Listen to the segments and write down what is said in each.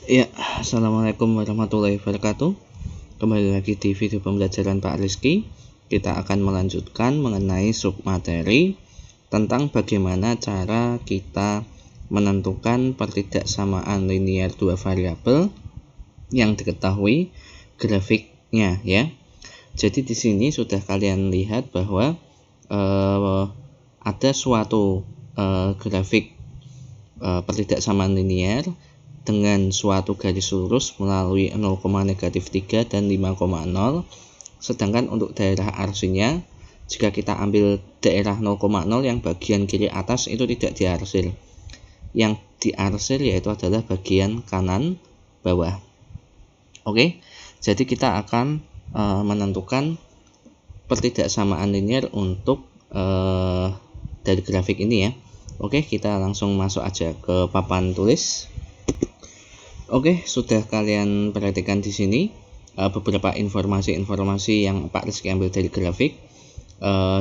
Ya, Assalamualaikum warahmatullahi wabarakatuh. Kembali lagi di video pembelajaran Pak Rizky. Kita akan melanjutkan mengenai submateri tentang bagaimana cara kita menentukan pertidaksamaan linear dua variabel yang diketahui grafiknya ya. Jadi di sini sudah kalian lihat bahwa ada suatu grafik pertidaksamaan linear dengan suatu garis lurus melalui 0,-3 dan 5,0. Sedangkan untuk daerah arsinya, jika kita ambil daerah 0,0 yang bagian kiri atas itu tidak diarsir. Yang diarsir yaitu adalah bagian kanan bawah. Oke, jadi kita akan menentukan pertidaksamaan linear untuk dari grafik ini ya. Oke, kita langsung masuk aja ke papan tulis. Oke, sudah kalian perhatikan di sini beberapa informasi-informasi yang Pak Rizky ambil dari grafik.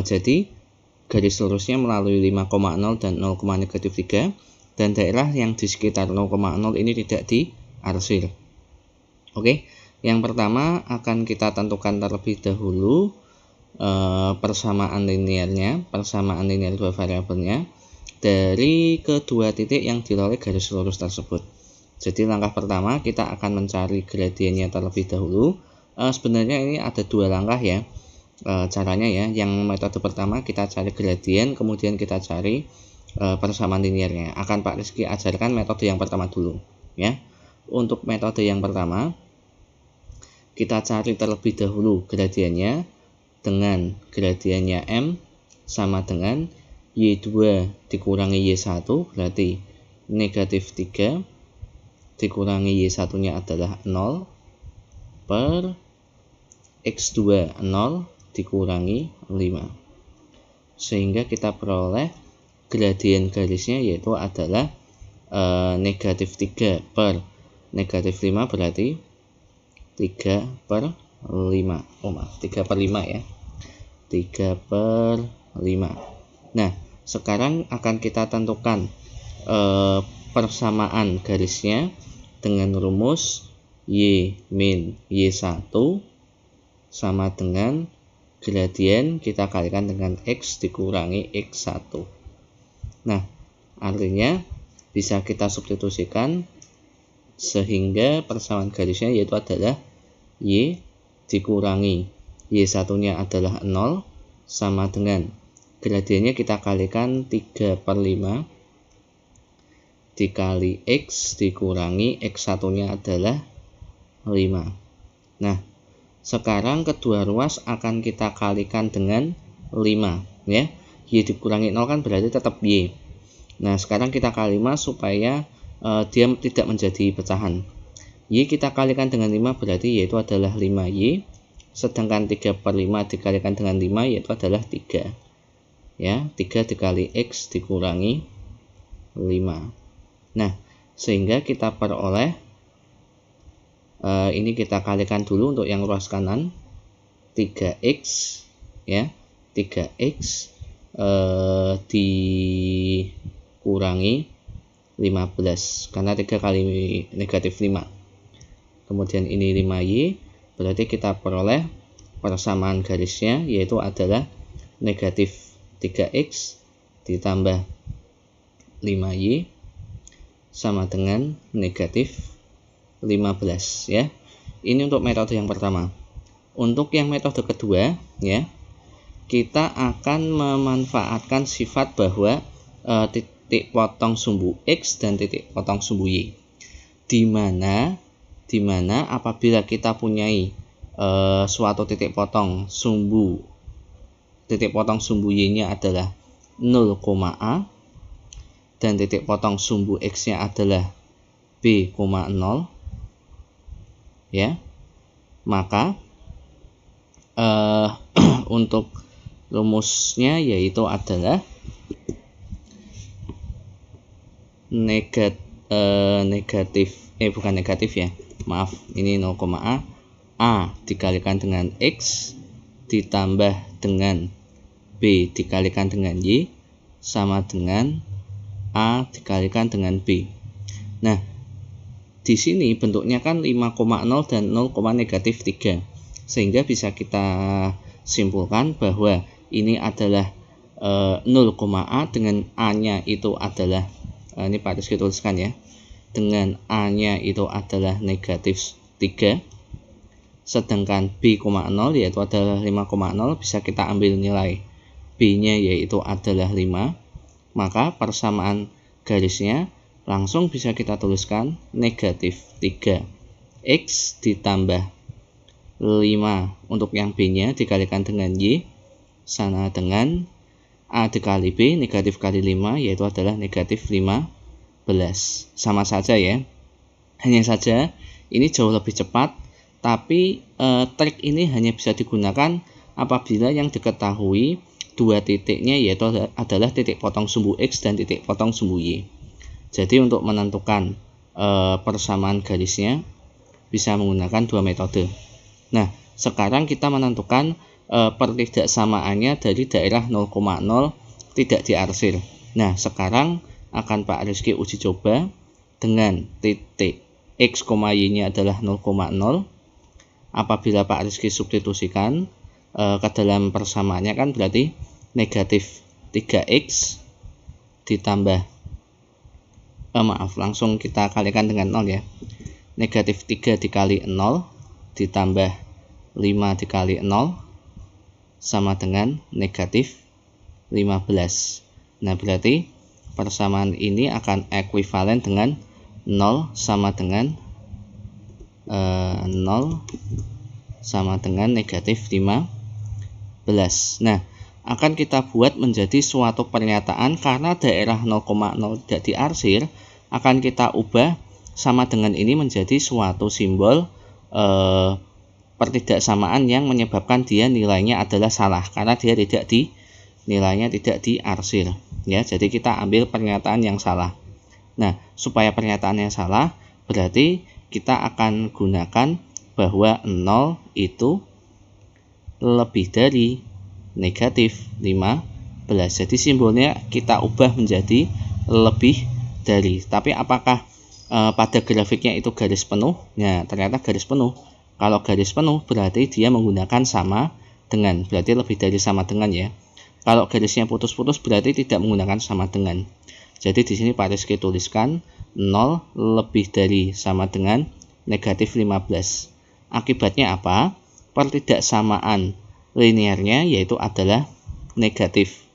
Jadi garis lurusnya melalui 5,0 dan 0,-3 dan daerah yang di sekitar 0,0 ini tidak diarsir. Oke, yang pertama akan kita tentukan terlebih dahulu persamaan linear dua variabelnya dari kedua titik yang dilalui garis lurus tersebut. Jadi langkah pertama kita akan mencari gradiennya terlebih dahulu. Sebenarnya ini ada dua langkah ya caranya ya. Yang metode pertama kita cari gradien, kemudian kita cari persamaan linearnya. Akan Pak Rizky ajarkan metode yang pertama dulu ya. Untuk metode yang pertama kita cari terlebih dahulu gradiennya dengan gradiennya M sama dengan Y2 dikurangi Y1 berarti negatif 3 dikurangi Y1 nya adalah 0 per X2 0 dikurangi 5, sehingga kita peroleh gradien garisnya yaitu adalah negatif 3 per negatif 5 berarti 3 per 5 3 per 5 ya, 3 per 5. Nah sekarang akan kita tentukan persamaan garisnya dengan rumus Y min Y1 sama dengan gradien kita kalikan dengan X dikurangi X1. Nah artinya bisa kita substitusikan sehingga persamaan garisnya yaitu adalah Y dikurangi Y1 nya adalah 0 sama dengan gradiennya kita kalikan 3 per 5 dikali X dikurangi X1 nya adalah 5. Nah sekarang kedua ruas akan kita kalikan dengan 5 ya. Y dikurangi 0 kan berarti tetap Y. Nah sekarang kita kali 5 supaya dia tidak menjadi pecahan. Y kita kalikan dengan 5 berarti yaitu adalah 5Y, sedangkan 3 per 5 dikalikan dengan 5 yaitu adalah 3 ya, 3 dikali X dikurangi 5. Nah sehingga kita peroleh ini kita kalikan dulu untuk yang ruas kanan 3X ya, 3X dikurangi 15 karena 3 kali negatif 5, kemudian ini 5Y berarti kita peroleh persamaan garisnya yaitu adalah negatif 3X ditambah 5Y sama dengan negatif 15 ya. Ini untuk metode yang pertama. Untuk yang metode kedua ya, kita akan memanfaatkan sifat bahwa titik potong sumbu X dan titik potong sumbu Y. Di mana apabila kita punyai suatu titik potong sumbu Y-nya adalah 0,A dan titik potong sumbu X-nya adalah B,0 ya, maka untuk rumusnya yaitu adalah ini 0,A A dikalikan dengan X ditambah dengan B dikalikan dengan Y sama dengan A dikalikan dengan B. Nah di sini bentuknya kan 5,0 dan 0, negatif 3. Sehingga bisa kita simpulkan bahwa ini adalah 0, A dengan A-nya itu adalah ini Pak Rizky tuliskan ya. Dengan A-nya itu adalah negatif 3. Sedangkan B, 0 yaitu adalah 5,0 bisa kita ambil nilai B-nya yaitu adalah 5. Maka persamaan garisnya langsung bisa kita tuliskan negatif 3x ditambah 5 untuk yang B-nya dikalikan dengan Y sama dengan A dikali B, negatif kali 5 yaitu adalah negatif 15. Sama saja ya. Hanya saja ini jauh lebih cepat, tapi trik ini hanya bisa digunakan apabila yang diketahui dua titiknya yaitu adalah titik potong sumbu X dan titik potong sumbu Y. Jadi untuk menentukan persamaan garisnya bisa menggunakan dua metode. Nah, sekarang kita menentukan pertidaksamaannya dari daerah 0,0 tidak diarsir. Nah, sekarang akan Pak Rizky uji coba dengan titik X, Y-nya adalah 0,0. Apabila Pak Rizky substitusikan ke dalam persamaannya kan berarti negatif 3x ditambah langsung kita kalikan dengan 0 ya. Negatif 3 dikali 0 ditambah 5 dikali 0 sama dengan negatif 15. Nah, berarti persamaan ini akan ekuivalen dengan 0 sama dengan 0 sama dengan negatif 15. Nah, akan kita buat menjadi suatu pernyataan karena daerah 0,0 tidak diarsir, akan kita ubah sama dengan ini menjadi suatu simbol pertidaksamaan yang menyebabkan dia nilainya adalah salah karena dia nilainya tidak diarsir ya. Jadi kita ambil pernyataan yang salah. Nah, supaya pernyataan yang salah berarti kita akan gunakan bahwa 0 itu lebih dari negatif 15. Jadi simbolnya kita ubah menjadi lebih dari. Tapi apakah pada grafiknya itu garis penuh? Nah, ternyata garis penuh. Kalau garis penuh berarti dia menggunakan sama dengan. Berarti lebih dari sama dengan ya. Kalau garisnya putus-putus berarti tidak menggunakan sama dengan. Jadi di sini Pak Rizky tuliskan 0 lebih dari sama dengan negatif 15. Akibatnya apa? Pertidaksamaan linearnya yaitu adalah negatif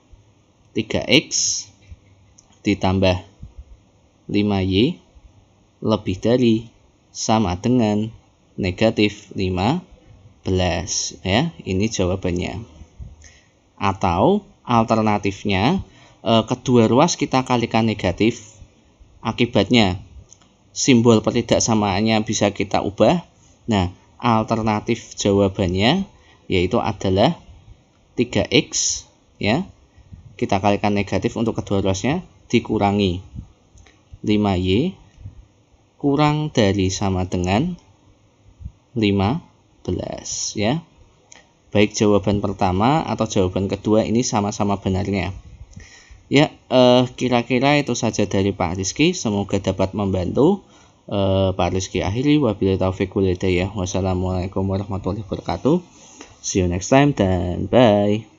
3x ditambah 5y lebih dari sama dengan negatif 15 ya. Ini jawabannya. Atau alternatifnya kedua ruas kita kalikan negatif, akibatnya simbol pertidaksamaannya bisa kita ubah. Nah, alternatif jawabannya yaitu adalah 3x ya. Kita kalikan negatif untuk kedua ruasnya dikurangi 5y kurang dari sama dengan 15 ya. Baik jawaban pertama atau jawaban kedua ini sama-sama benarnya. Ya, kira-kira itu saja dari Pak Rizky. Semoga dapat membantu. Pak Rizky akhiri. Wabillahi taufiq wal hidayah. Wassalamualaikum warahmatullahi wabarakatuh. See you next time dan bye.